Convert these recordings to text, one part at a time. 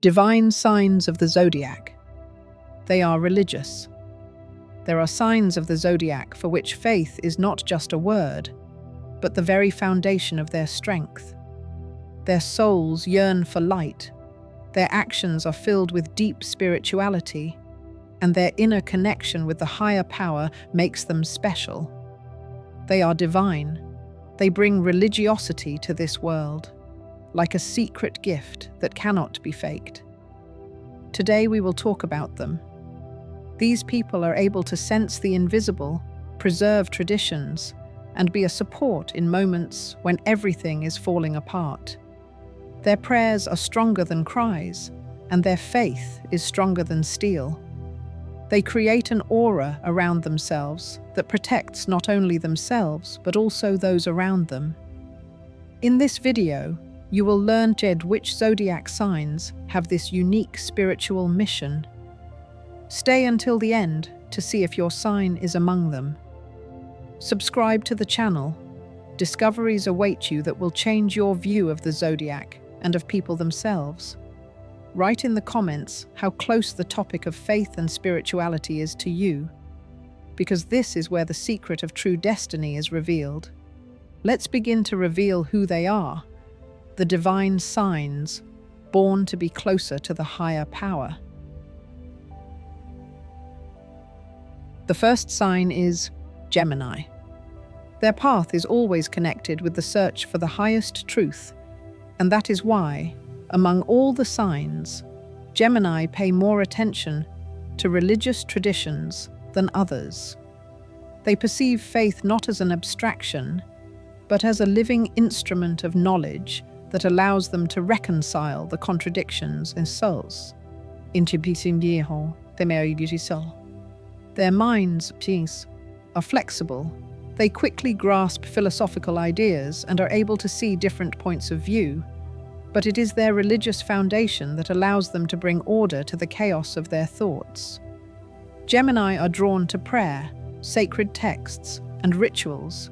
Divine signs of the zodiac. They are religious. There are signs of the zodiac for which faith is not just a word, but the very foundation of their strength. Their souls yearn for light, their actions are filled with deep spirituality, and their inner connection with the higher power makes them special. They are divine. They bring religiosity to this world, like a secret gift that cannot be faked. Today we will talk about them. These people are able to sense the invisible, preserve traditions, and be a support in moments when everything is falling apart. Their prayers are stronger than cries, and their faith is stronger than steel. They create an aura around themselves that protects not only themselves, but also those around them. In this video, you will learn which zodiac signs have this unique spiritual mission. Stay until the end to see if your sign is among them. Subscribe to the channel. Discoveries await you that will change your view of the zodiac and of people themselves. Write in the comments how close the topic of faith and spirituality is to you, because this is where the secret of true destiny is revealed. Let's begin to reveal who they are, the divine signs, born to be closer to the higher power. The first sign is Gemini. Their path is always connected with the search for the highest truth, and that is why, among all the signs, Gemini pay more attention to religious traditions than others. They perceive faith not as an abstraction, but as a living instrument of knowledge that allows them to reconcile the contradictions in souls. Their minds are flexible. They quickly grasp philosophical ideas and are able to see different points of view, but it is their religious foundation that allows them to bring order to the chaos of their thoughts. Gemini are drawn to prayer, sacred texts, and rituals.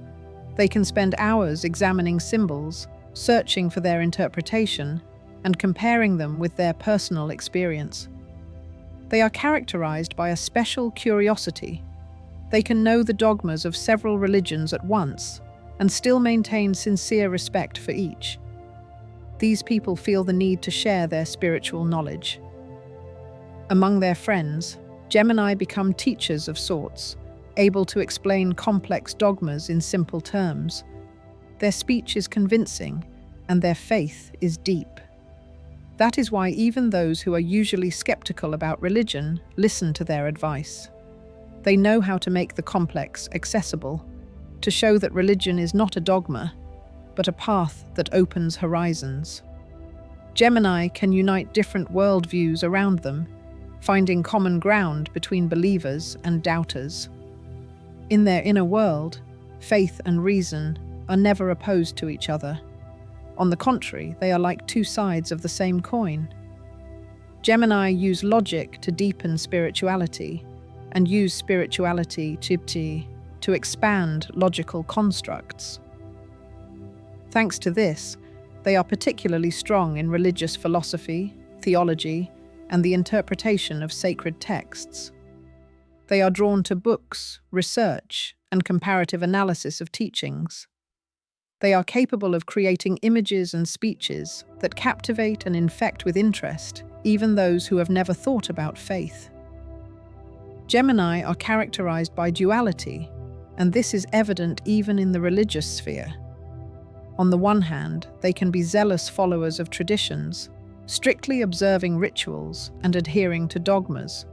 They can spend hours examining symbols, searching for their interpretation, and comparing them with their personal experience. They are characterized by a special curiosity. They can know the dogmas of several religions at once and still maintain sincere respect for each. These people feel the need to share their spiritual knowledge. Among their friends, Gemini become teachers of sorts, able to explain complex dogmas in simple terms. Their speech is convincing, and their faith is deep. That is why even those who are usually skeptical about religion listen to their advice. They know how to make the complex accessible, to show that religion is not a dogma, but a path that opens horizons. Gemini can unite different worldviews around them, finding common ground between believers and doubters. In their inner world, faith and reason are never opposed to each other. On the contrary, they are like two sides of the same coin. Gemini use logic to deepen spirituality, and use spirituality to expand logical constructs. Thanks to this, they are particularly strong in religious philosophy, theology, and the interpretation of sacred texts. They are drawn to books, research, and comparative analysis of teachings. They are capable of creating images and speeches that captivate and infect with interest even those who have never thought about faith. Gemini are characterized by duality, and this is evident even in the religious sphere. On the one hand, they can be zealous followers of traditions, strictly observing rituals and adhering to dogmas.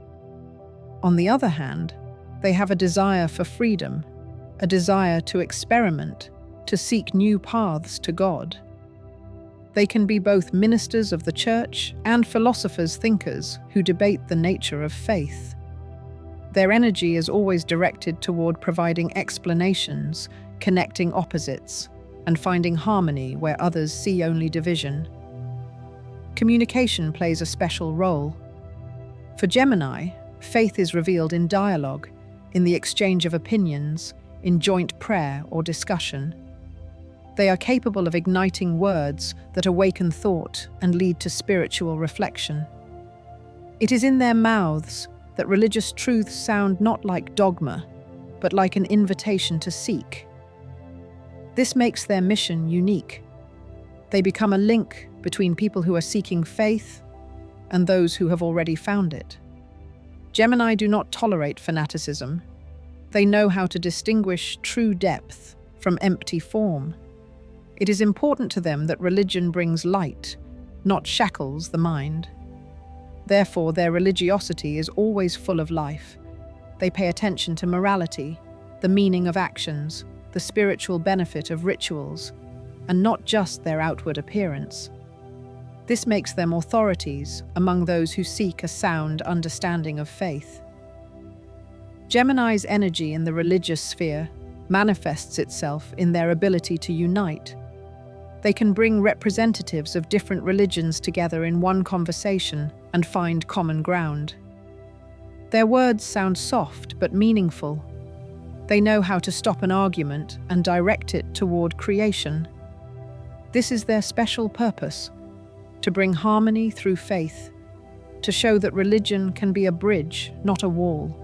On the other hand, they have a desire for freedom, a desire to experiment, to seek new paths to God. They can be both ministers of the church and philosophers thinkers who debate the nature of faith. Their energy is always directed toward providing explanations, connecting opposites, and finding harmony where others see only division. Communication plays a special role. For Gemini, faith is revealed in dialogue, in the exchange of opinions, in joint prayer or discussion. They are capable of igniting words that awaken thought and lead to spiritual reflection. It is in their mouths that religious truths sound not like dogma, but like an invitation to seek. This makes their mission unique. They become a link between people who are seeking faith and those who have already found it. Gemini do not tolerate fanaticism. They know how to distinguish true depth from empty form. It is important to them that religion brings light, not shackles the mind. Therefore, their religiosity is always full of life. They pay attention to morality, the meaning of actions, the spiritual benefit of rituals, and not just their outward appearance. This makes them authorities among those who seek a sound understanding of faith. Gemini's energy in the religious sphere manifests itself in their ability to unite. They can bring representatives of different religions together in one conversation and find common ground. Their words sound soft but meaningful. They know how to stop an argument and direct it toward creation. This is their special purpose, to bring harmony through faith, to show that religion can be a bridge, not a wall.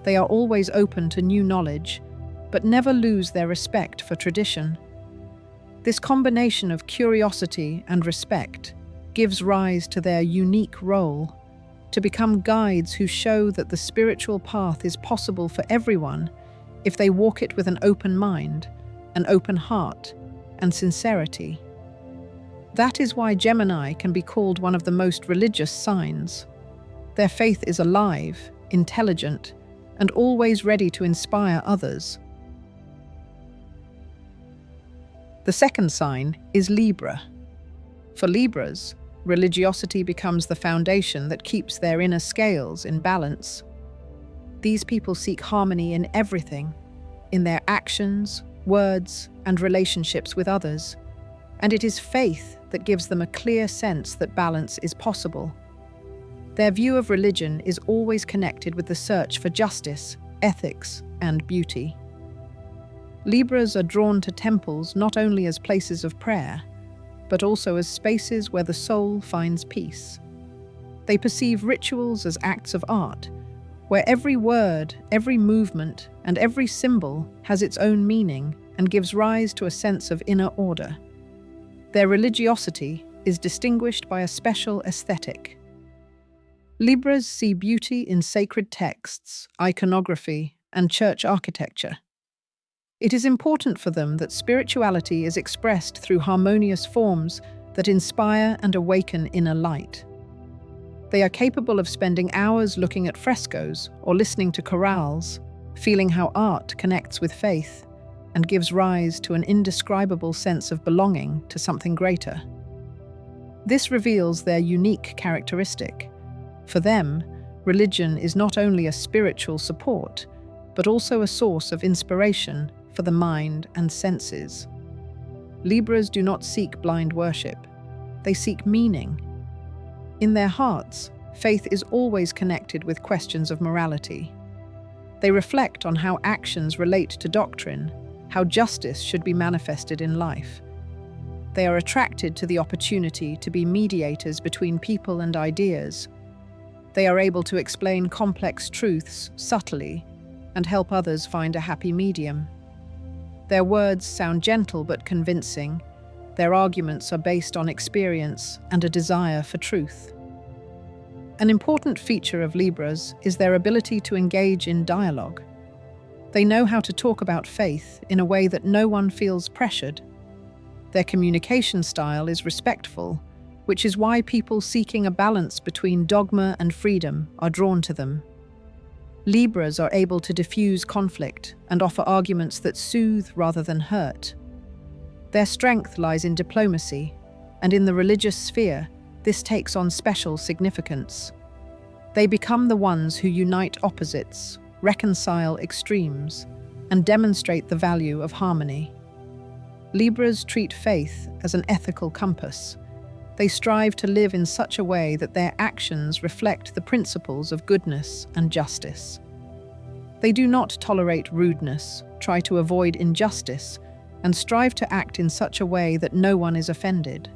They are always open to new knowledge, but never lose their respect for tradition. This combination of curiosity and respect gives rise to their unique role, to become guides who show that the spiritual path is possible for everyone if they walk it with an open mind, an open heart, and sincerity. That is why Gemini can be called one of the most religious signs. Their faith is alive, intelligent, and always ready to inspire others. The second sign is Libra. For Libras, religiosity becomes the foundation that keeps their inner scales in balance. These people seek harmony in everything, in their actions, words, and relationships with others. And it is faith that gives them a clear sense that balance is possible. Their view of religion is always connected with the search for justice, ethics, and beauty. Libras are drawn to temples not only as places of prayer, but also as spaces where the soul finds peace. They perceive rituals as acts of art, where every word, every movement, and every symbol has its own meaning and gives rise to a sense of inner order. Their religiosity is distinguished by a special aesthetic. Libras see beauty in sacred texts, iconography, and church architecture. It is important for them that spirituality is expressed through harmonious forms that inspire and awaken inner light. They are capable of spending hours looking at frescoes or listening to chorales, feeling how art connects with faith and gives rise to an indescribable sense of belonging to something greater. This reveals their unique characteristic. For them, religion is not only a spiritual support, but also a source of inspiration for the mind and senses. Libras do not seek blind worship. They seek meaning. In their hearts, faith is always connected with questions of morality. They reflect on how actions relate to doctrine, how justice should be manifested in life. They are attracted to the opportunity to be mediators between people and ideas. They are able to explain complex truths subtly and help others find a happy medium. Their words sound gentle but convincing. Their arguments are based on experience and a desire for truth. An important feature of Libras is their ability to engage in dialogue. They know how to talk about faith in a way that no one feels pressured. Their communication style is respectful, which is why people seeking a balance between dogma and freedom are drawn to them. Libras are able to diffuse conflict and offer arguments that soothe rather than hurt. Their strength lies in diplomacy, and in the religious sphere, this takes on special significance. They become the ones who unite opposites, reconcile extremes, and demonstrate the value of harmony. Libras treat faith as an ethical compass. They strive to live in such a way that their actions reflect the principles of goodness and justice. They do not tolerate rudeness, try to avoid injustice, and strive to act in such a way that no one is offended.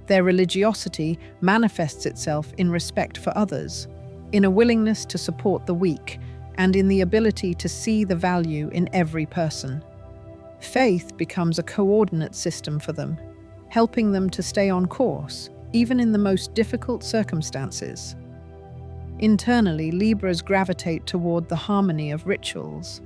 Their religiosity manifests itself in respect for others, in a willingness to support the weak, and in the ability to see the value in every person. Faith becomes a coordinate system for them, helping them to stay on course, even in the most difficult circumstances. Internally, Libras gravitate toward the harmony of rituals.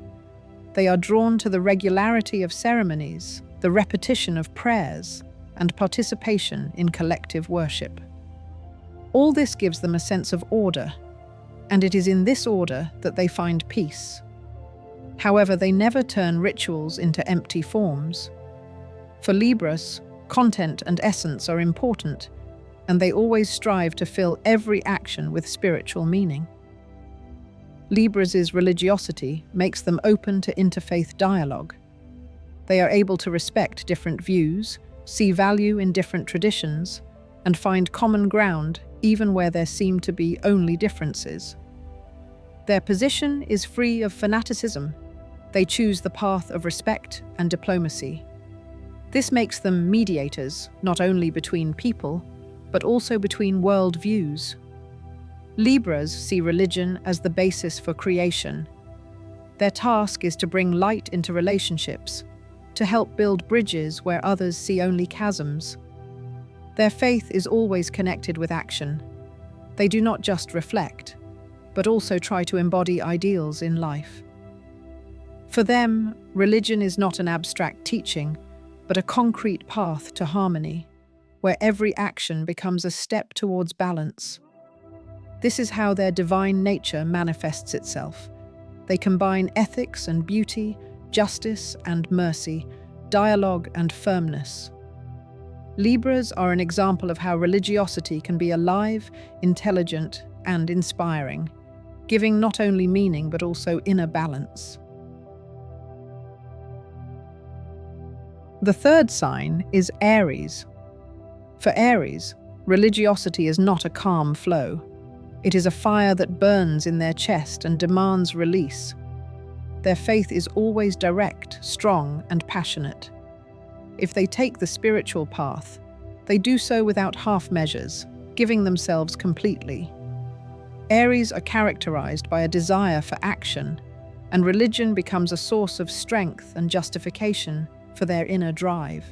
They are drawn to the regularity of ceremonies, the repetition of prayers, and participation in collective worship. All this gives them a sense of order, and it is in this order that they find peace. However, they never turn rituals into empty forms. For Libras, content and essence are important, and they always strive to fill every action with spiritual meaning. Libras' religiosity makes them open to interfaith dialogue. They are able to respect different views, see value in different traditions, and find common ground even where there seem to be only differences. Their position is free of fanaticism. They choose the path of respect and diplomacy. This makes them mediators, not only between people, but also between world views. Libras see religion as the basis for creation. Their task is to bring light into relationships, to help build bridges where others see only chasms. Their faith is always connected with action. They do not just reflect, but also try to embody ideals in life. For them, religion is not an abstract teaching, but a concrete path to harmony, where every action becomes a step towards balance. This is how their divine nature manifests itself. They combine ethics and beauty, justice and mercy, dialogue and firmness. Libras are an example of how religiosity can be alive, intelligent, and inspiring, giving not only meaning but also inner balance. The third sign is Aries. For Aries, religiosity is not a calm flow. It is a fire that burns in their chest and demands release. Their faith is always direct, strong, and passionate. If they take the spiritual path, they do so without half measures, giving themselves completely. Aries are characterized by a desire for action, and religion becomes a source of strength and justification for their inner drive.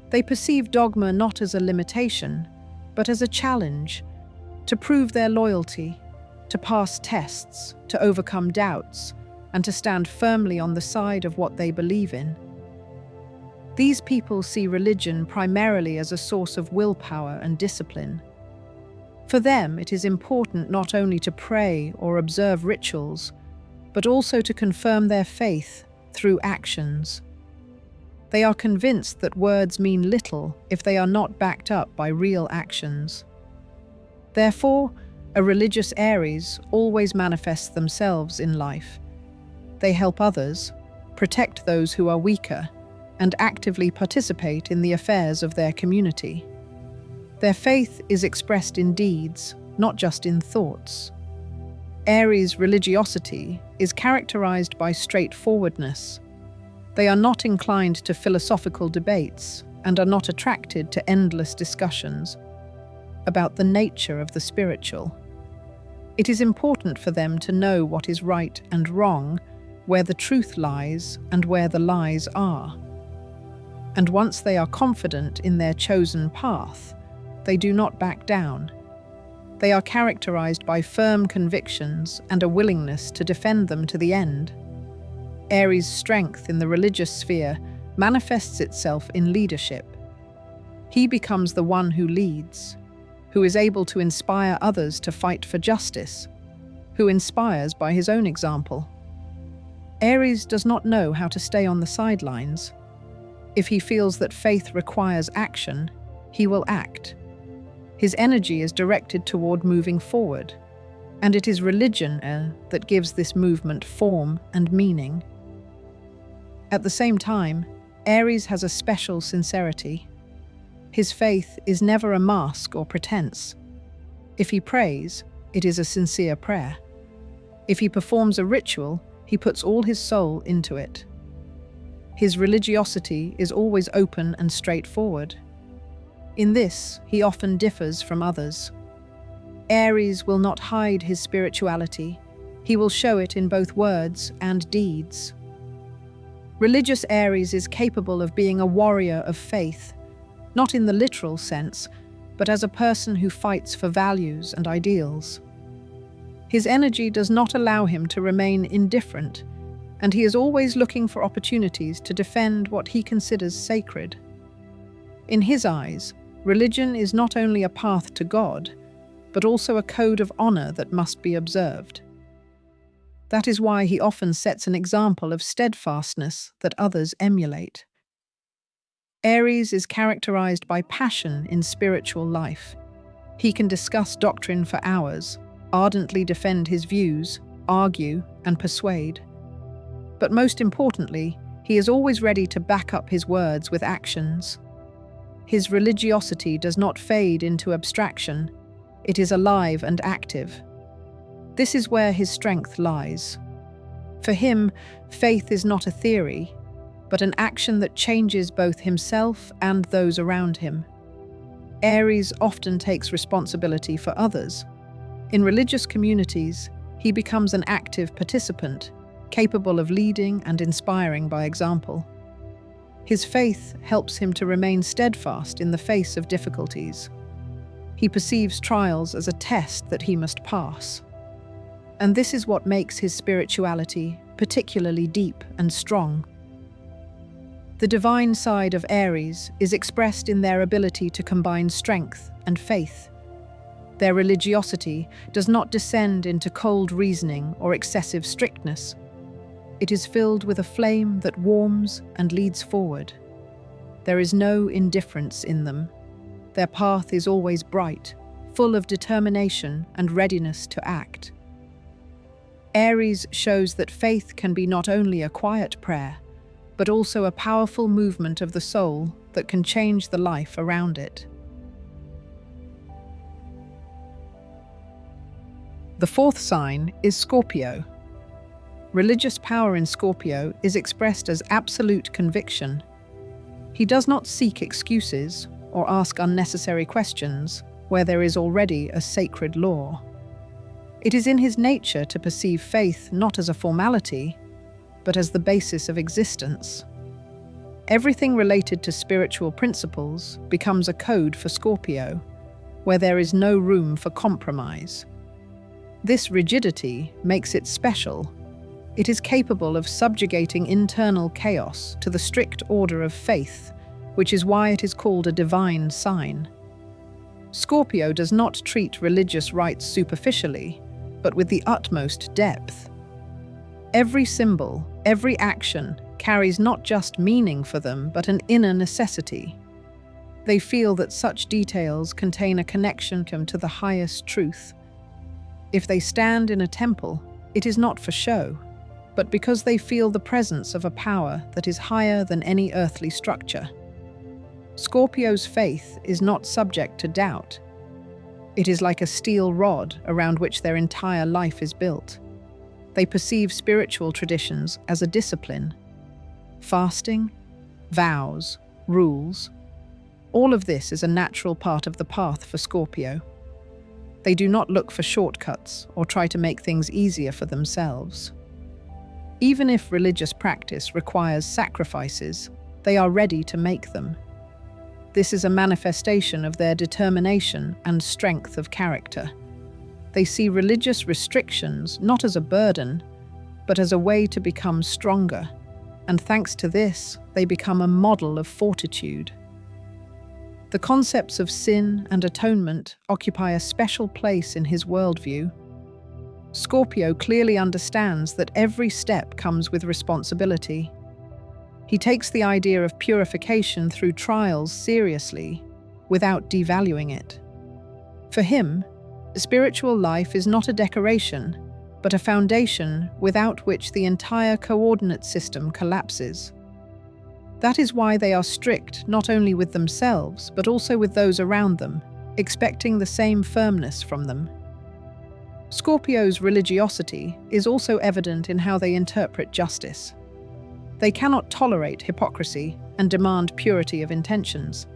They perceive dogma not as a limitation, but as a challenge to prove their loyalty, to pass tests, to overcome doubts, and to stand firmly on the side of what they believe in. These people see religion primarily as a source of willpower and discipline. For them, it is important not only to pray or observe rituals, but also to confirm their faith through actions. They are convinced that words mean little if they are not backed up by real actions. Therefore, a religious Aries always manifests themselves in life. They help others, protect those who are weaker, and actively participate in the affairs of their community. Their faith is expressed in deeds, not just in thoughts. Aries' religiosity is characterized by straightforwardness. They are not inclined to philosophical debates and are not attracted to endless discussions about the nature of the spiritual. It is important for them to know what is right and wrong, where the truth lies and where the lies are. And once they are confident in their chosen path, they do not back down. They are characterized by firm convictions and a willingness to defend them to the end. Aries' strength in the religious sphere manifests itself in leadership. He becomes the one who leads, who is able to inspire others to fight for justice, who inspires by his own example. Aries does not know how to stay on the sidelines. If he feels that faith requires action, he will act. His energy is directed toward moving forward, and it is religion that gives this movement form and meaning. At the same time, Aries has a special sincerity. His faith is never a mask or pretense. If he prays, it is a sincere prayer. If he performs a ritual, he puts all his soul into it. His religiosity is always open and straightforward. In this, he often differs from others. Aries will not hide his spirituality. He will show it in both words and deeds. Religious Aries is capable of being a warrior of faith, not in the literal sense, but as a person who fights for values and ideals. His energy does not allow him to remain indifferent, and he is always looking for opportunities to defend what he considers sacred. In his eyes, religion is not only a path to God, but also a code of honor that must be observed. That is why he often sets an example of steadfastness that others emulate. Aries is characterized by passion in spiritual life. He can discuss doctrine for hours, ardently defend his views, argue, and persuade. But most importantly, he is always ready to back up his words with actions. His religiosity does not fade into abstraction. It is alive and active. This is where his strength lies. For him, faith is not a theory, but an action that changes both himself and those around him. Aries often takes responsibility for others. In religious communities, he becomes an active participant, capable of leading and inspiring by example. His faith helps him to remain steadfast in the face of difficulties. He perceives trials as a test that he must pass. And this is what makes his spirituality particularly deep and strong. The divine side of Aries is expressed in their ability to combine strength and faith. Their religiosity does not descend into cold reasoning or excessive strictness. It is filled with a flame that warms and leads forward. There is no indifference in them. Their path is always bright, full of determination and readiness to act. Aries shows that faith can be not only a quiet prayer, but also a powerful movement of the soul that can change the life around it. The fourth sign is Scorpio. Religious power in Scorpio is expressed as absolute conviction. He does not seek excuses or ask unnecessary questions where there is already a sacred law. It is in his nature to perceive faith not as a formality, but as the basis of existence. Everything related to spiritual principles becomes a code for Scorpio, where there is no room for compromise. This rigidity makes it special. It is capable of subjugating internal chaos to the strict order of faith, which is why it is called a divine sign. Scorpio does not treat religious rites superficially, but with the utmost depth. Every symbol, every action carries not just meaning for them, but an inner necessity. They feel that such details contain a connection to the highest truth. If they stand in a temple, it is not for show, but because they feel the presence of a power that is higher than any earthly structure. Scorpio's faith is not subject to doubt. It is like a steel rod around which their entire life is built. They perceive spiritual traditions as a discipline. Fasting, vows, rules. All of this is a natural part of the path for Scorpio. They do not look for shortcuts or try to make things easier for themselves. Even if religious practice requires sacrifices, they are ready to make them. This is a manifestation of their determination and strength of character. They see religious restrictions not as a burden, but as a way to become stronger, and thanks to this, they become a model of fortitude. The concepts of sin and atonement occupy a special place in his worldview. Scorpio clearly understands that every step comes with responsibility. He takes the idea of purification through trials seriously, without devaluing it. For him, spiritual life is not a decoration, but a foundation without which the entire coordinate system collapses. That is why they are strict not only with themselves, but also with those around them, expecting the same firmness from them. Scorpio's religiosity is also evident in how they interpret justice. They cannot tolerate hypocrisy and demand purity of intentions.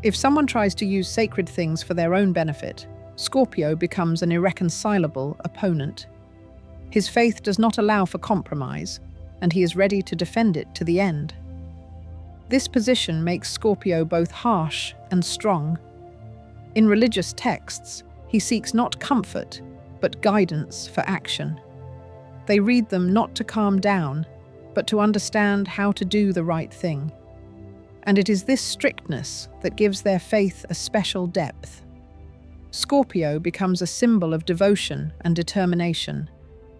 If someone tries to use sacred things for their own benefit, Scorpio becomes an irreconcilable opponent. His faith does not allow for compromise, and he is ready to defend it to the end. This position makes Scorpio both harsh and strong. In religious texts, he seeks not comfort, but guidance for action. They read them not to calm down, but to understand how to do the right thing. And it is this strictness that gives their faith a special depth. Scorpio becomes a symbol of devotion and determination,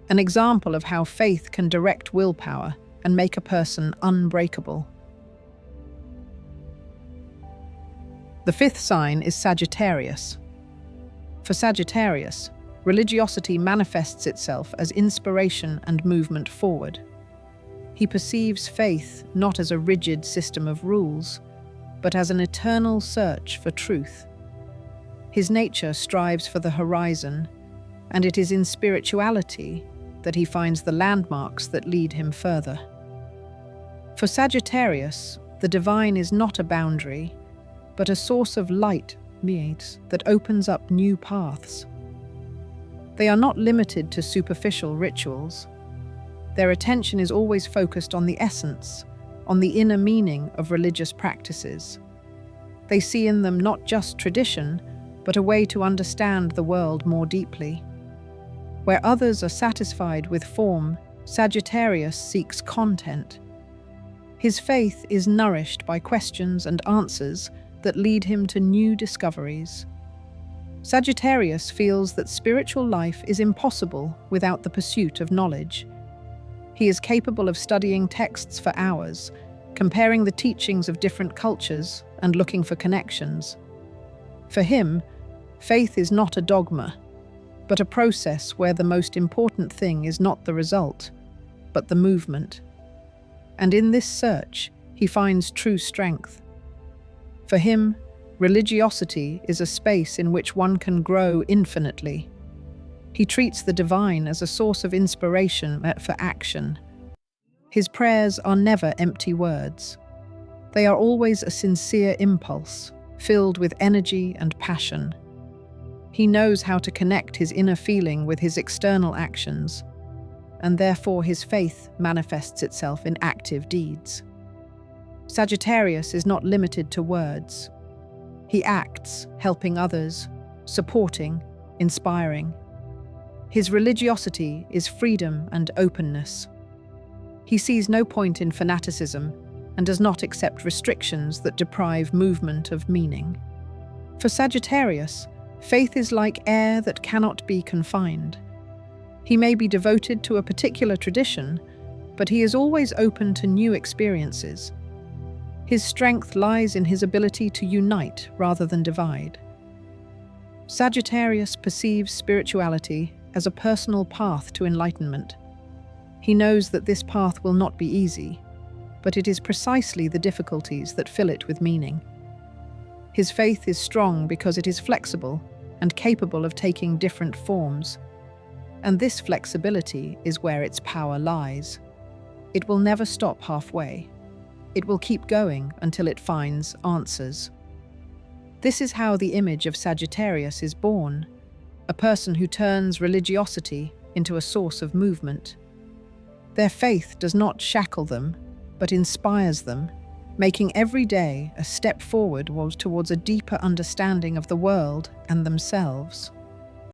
an example of how faith can direct willpower and make a person unbreakable. The fifth sign is Sagittarius. For Sagittarius, religiosity manifests itself as inspiration and movement forward. He perceives faith not as a rigid system of rules, but as an eternal search for truth. His nature strives for the horizon, and it is in spirituality that he finds the landmarks that lead him further. For Sagittarius, the divine is not a boundary, but a source of light that opens up new paths. They are not limited to superficial rituals. Their attention is always focused on the essence, on the inner meaning of religious practices. They see in them not just tradition, but a way to understand the world more deeply. Where others are satisfied with form, Sagittarius seeks content. His faith is nourished by questions and answers that lead him to new discoveries. Sagittarius feels that spiritual life is impossible without the pursuit of knowledge. He is capable of studying texts for hours, comparing the teachings of different cultures and looking for connections. For him, faith is not a dogma, but a process where the most important thing is not the result, but the movement. And in this search, he finds true strength. For him, religiosity is a space in which one can grow infinitely. He treats the divine as a source of inspiration for action. His prayers are never empty words. They are always a sincere impulse, filled with energy and passion. He knows how to connect his inner feeling with his external actions, and therefore his faith manifests itself in active deeds. Sagittarius is not limited to words. He acts, helping others, supporting, inspiring. His religiosity is freedom and openness. He sees no point in fanaticism and does not accept restrictions that deprive movement of meaning. For Sagittarius, faith is like air that cannot be confined. He may be devoted to a particular tradition, but he is always open to new experiences. His strength lies in his ability to unite rather than divide. Sagittarius perceives spirituality as a personal path to enlightenment. He knows that this path will not be easy, but it is precisely the difficulties that fill it with meaning. His faith is strong because it is flexible and capable of taking different forms, and this flexibility is where its power lies. It will never stop halfway. It will keep going until it finds answers. This is how the image of Sagittarius is born, a person who turns religiosity into a source of movement. Their faith does not shackle them, but inspires them, making every day a step forward towards a deeper understanding of the world and themselves.